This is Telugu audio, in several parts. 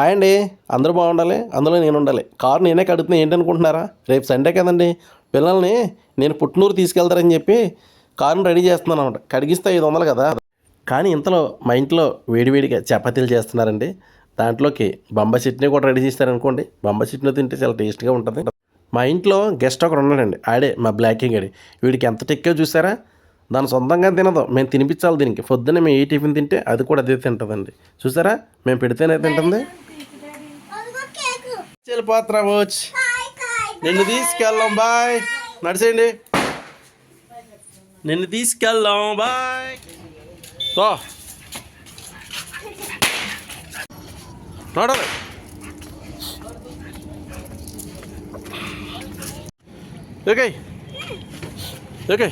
హాయ్ అండి, అందరూ బాగుండాలి, అందులో నేను ఉండాలి. కారు నేనే కడుగుతున్నా ఏంటనుకుంటున్నారా? రేపు సండే కదండి, పిల్లల్ని నేను పుట్టినూరు తీసుకెళ్తారని చెప్పి కారుని రెడీ చేస్తున్నాను అనమాట. కడిగిస్తే 500 కదా. కానీ ఇంతలో మా ఇంట్లో వేడివేడిగా చపాతీలు చేస్తున్నారండి. దాంట్లోకి బొంబాయి చట్నీ కూడా రెడీ చేస్తారనుకోండి. బొంబాయి చట్నీ తింటే చాలా టేస్ట్గా ఉంటుంది. మా ఇంట్లో గెస్ట్ ఒకడు ఉన్నాడండి, ఆడే మా బ్లాకింగ్ గడి. వీడికి ఎంత టెక్కో చూసారా? దాని సొంతంగా తినదు, మేము తినిపించాలి దీనికి. పొద్దున్నే మేము ఏ టిఫిన్ తింటే అది కూడా అదే తింటుందండి. చూసారా, మేము పెడితేనే తింటుంది. వెళ్ళిపోతున్నా వచ్చి నిన్ను తీసుకెళ్ళాం, బాయ్. నడిచేయండి, నిన్ను తీసుకెళ్ళాం, బాయ్. నడవాలి. ఓకే ఓకే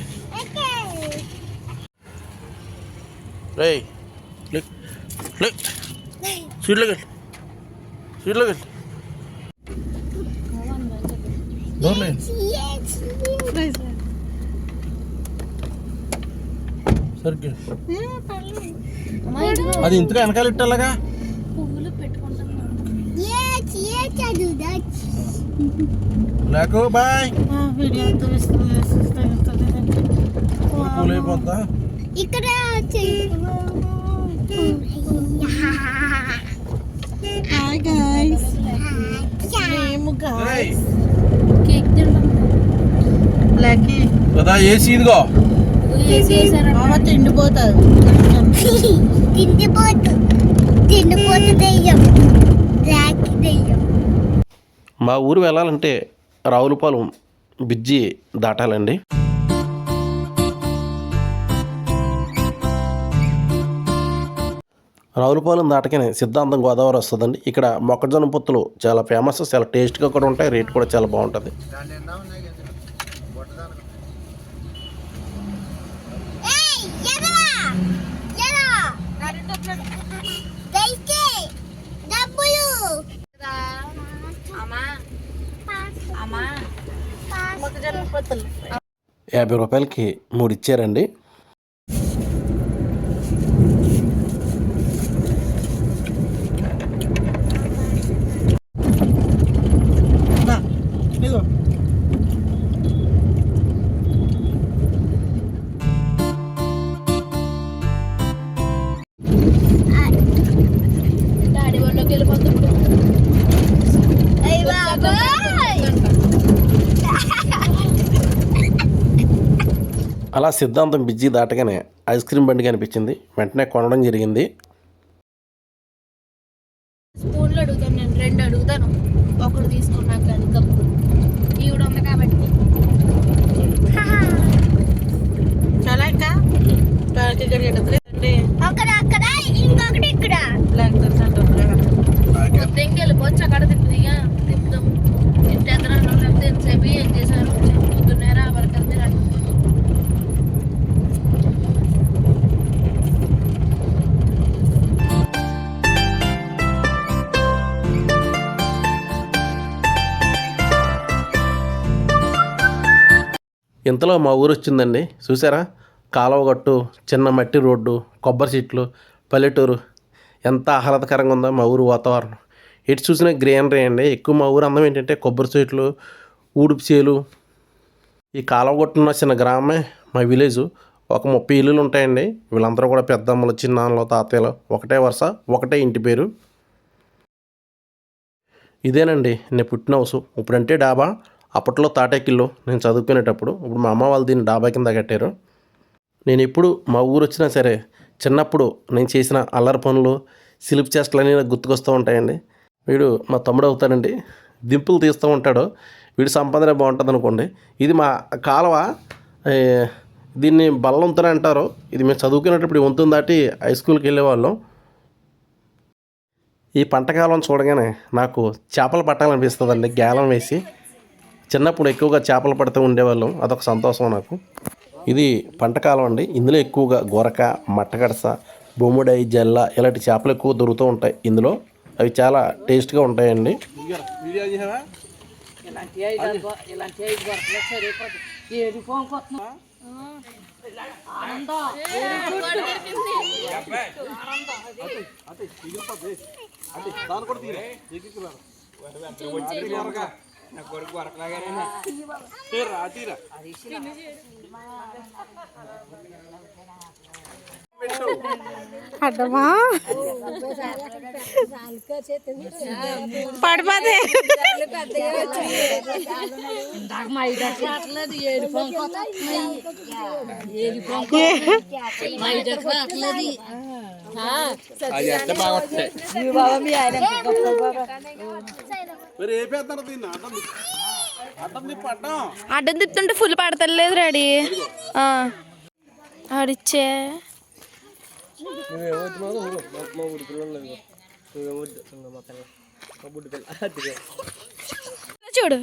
రే స్వీట్లోకి వెళ్ళి స్వీట్లోకి వెళ్ళి సరిగ్గా అది ఇంతగా వెనకాల ఇట్టాలగా. లేకు బాయ్. పూలు అయిపోద్దా ఇక్కడ? హాయ్ గైస్, మేము గైస్ కేక్ తింటాం. బ్లాకీ కదా ఏసీ ఇదిగో మామ తిండిపోతుంది. మా ఊరు వెళ్ళాలంటే రావులపాలెం బ్రిడ్జి దాటాలండి. రావులపాలెం దాటగానే సిద్ధాంతం గోదావరి వస్తుందండి. ఇక్కడ మొక్కజొన్న పొత్తులు చాలా ఫేమస్, చాలా టేస్ట్గా కూడా ఉంటాయి, రేట్ కూడా చాలా బాగుంటుంది. ₹50 3 ఇచ్చారండి. అలా సిద్ధాంతం బ్రిడ్జి దాటగానే ఐస్ క్రీమ్ బండి కనిపించింది, వెంటనే కొనడం జరిగింది. స్పూన్లు అడుగుతాను నేను, 2 అడుగుతాను. ఒకటి తీసుకున్నాక కానీ కప్పు ఈవిడ ఉంది కాబట్టి చాలా ఇంకా ఇంకొకటి ఇక్కడ వద్దంకి వెళ్ళిపోవచ్చు. అక్కడ తిప్పుదిగా తిప్పుదాం. తిట్టేద్దరాను లేకపోతే ఎంతసేపు ఏం చేశారు పొద్దున్నే రావాలి కదా. ఇంతలో మా ఊరు వచ్చిందండి. చూసారా, కాలువగట్టు, చిన్న మట్టి రోడ్డు, కొబ్బరి చెట్లు, పల్లెటూరు ఎంత ఆహ్లాదకరంగా ఉందో మా ఊరు వాతావరణం. ఎటు చూసినా గ్రీనరీ అండి. ఎక్కువ మా ఊరు అందం ఏంటంటే కొబ్బరి చెట్లు, ఊడుపు చేలు. ఈ కాలువగట్టున్న చిన్న గ్రామమే మా విలేజు. ఒక 30 ఇల్లులు ఉంటాయండి. వీళ్ళందరూ కూడా పెద్దమ్మలు, చిన్నాన్నలు, తాతయ్యలు. ఒకటే వరుస, ఒకటే ఇంటి పేరు. ఇదేనండి నేను పుట్టిన హౌస్. ఇప్పుడంటే డాబా, అప్పట్లో తాటేకిల్లు నేను చదువుకునేటప్పుడు. ఇప్పుడు మా అమ్మ వాళ్ళు దీన్ని డాబా కింద కట్టారు. నేను ఎప్పుడు మా ఊరు వచ్చినా సరే చిన్నప్పుడు నేను చేసిన అల్లరి పనులు, సిలిప్ చేష్టలు అన్నీ నాకు గుర్తుకొస్తూ ఉంటాయండి. వీడు మా తమ్ముడు అవుతాడండి, దింపులు తీస్తూ ఉంటాడు. వీడి సంపాదన బాగుంటుంది అనుకోండి. ఇది మా కాలువ, దీన్ని బల్లంతుని అంటారు. ఇది మేము చదువుకునేటప్పుడు వంతుని దాటి హై స్కూల్కి వెళ్ళేవాళ్ళం. ఈ పంటకాలం చూడగానే నాకు చేపలు పట్టాలనిపిస్తుందండి, గేలం వేసి. చిన్నప్పుడు ఎక్కువగా చేపలు పడుతూ ఉండేవాళ్ళం, అదొక సంతోషం నాకు. ఇది పంటకాలం అండి. ఇందులో ఎక్కువగా గొరక, మట్టగడస, బొమ్ముడై, జల్ల ఇలాంటి చేపలు ఎక్కువ దొరుకుతూ ఉంటాయి ఇందులో. అవి చాలా టేస్ట్గా ఉంటాయండి. దాని కూడా తీరా నా కొడుకు వరకలాగానే తీరా అడ్డమా పడిపోతే అది ఎంత బాగా వస్తాయి. మరి ఏ పెద్ద దీన్ని అడ్డం పడ్డం అడ్డం తిప్పుతుంటే ఫుల్ పడతలేదు రెడీ ఆడిచ్చే చూడు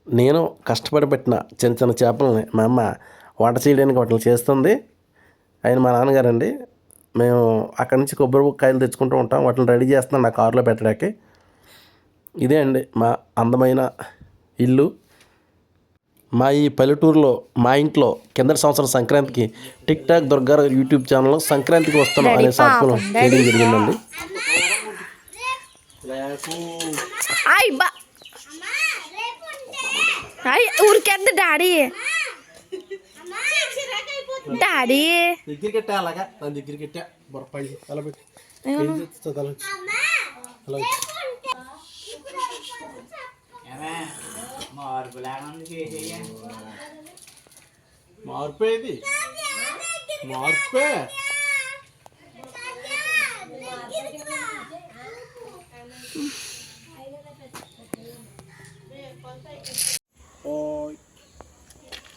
నేను కష్టపడి పెట్టిన చిన్న చిన్న చేపలని మా అమ్మ వంట చేయడానికి వాటిని చేస్తుంది. ఆయన మా నాన్నగారండి. మేము అక్కడి నుంచి కొబ్బరి కాయలు తెచ్చుకుంటూ ఉంటాం. వాటిని రెడీ చేస్తున్నాను నా కారులో పెట్టడానికి. ఇదే అండి మా అందమైన ఇల్లు. మా ఈ పల్లెటూరులో మా ఇంట్లో కిందటి సంవత్సరం సంక్రాంతికి టిక్ టాక్ దుర్గారావు యూట్యూబ్ ఛానల్లో సంక్రాంతికి వస్తున్నాం అనే సాక్షులు చేయడం జరిగిందండి. ఊరికెద్ద డాడీ డాడీ దగ్గర కట్టా అలాగా దాని దగ్గర కట్టా బొరపాయి అలా పెట్టి మార్పేది మార్పే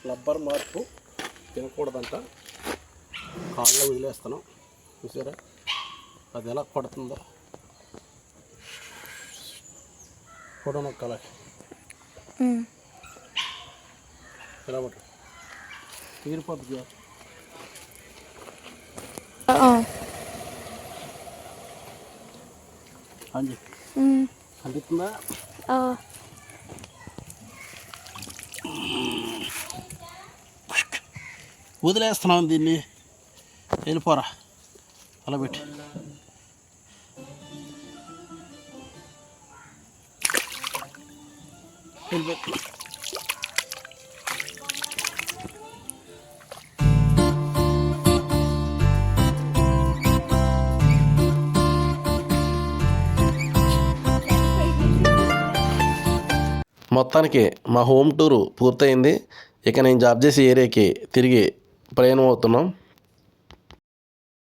రబ్బర్ మార్పు తినకూడదంట. కాళ్ళలో వదిలేస్తాను. చూసారా అది ఎలా కొడుతుందో ఫోటో నొక్కాల ఎలా పట్టు తీరిపోద్దు. అంజి అందిస్తుందా? వదిలేస్తున్నాం దీన్ని. వెళ్ళిపోరా అలా పెట్టి వెళ్ళిపెట్టి మొత్తానికి మా హోమ్ టూరు పూర్తయింది. ఇక నేను జాబ్ చేసే ఏరియాకి తిరిగి ప్రయాణం అవుతున్నాం.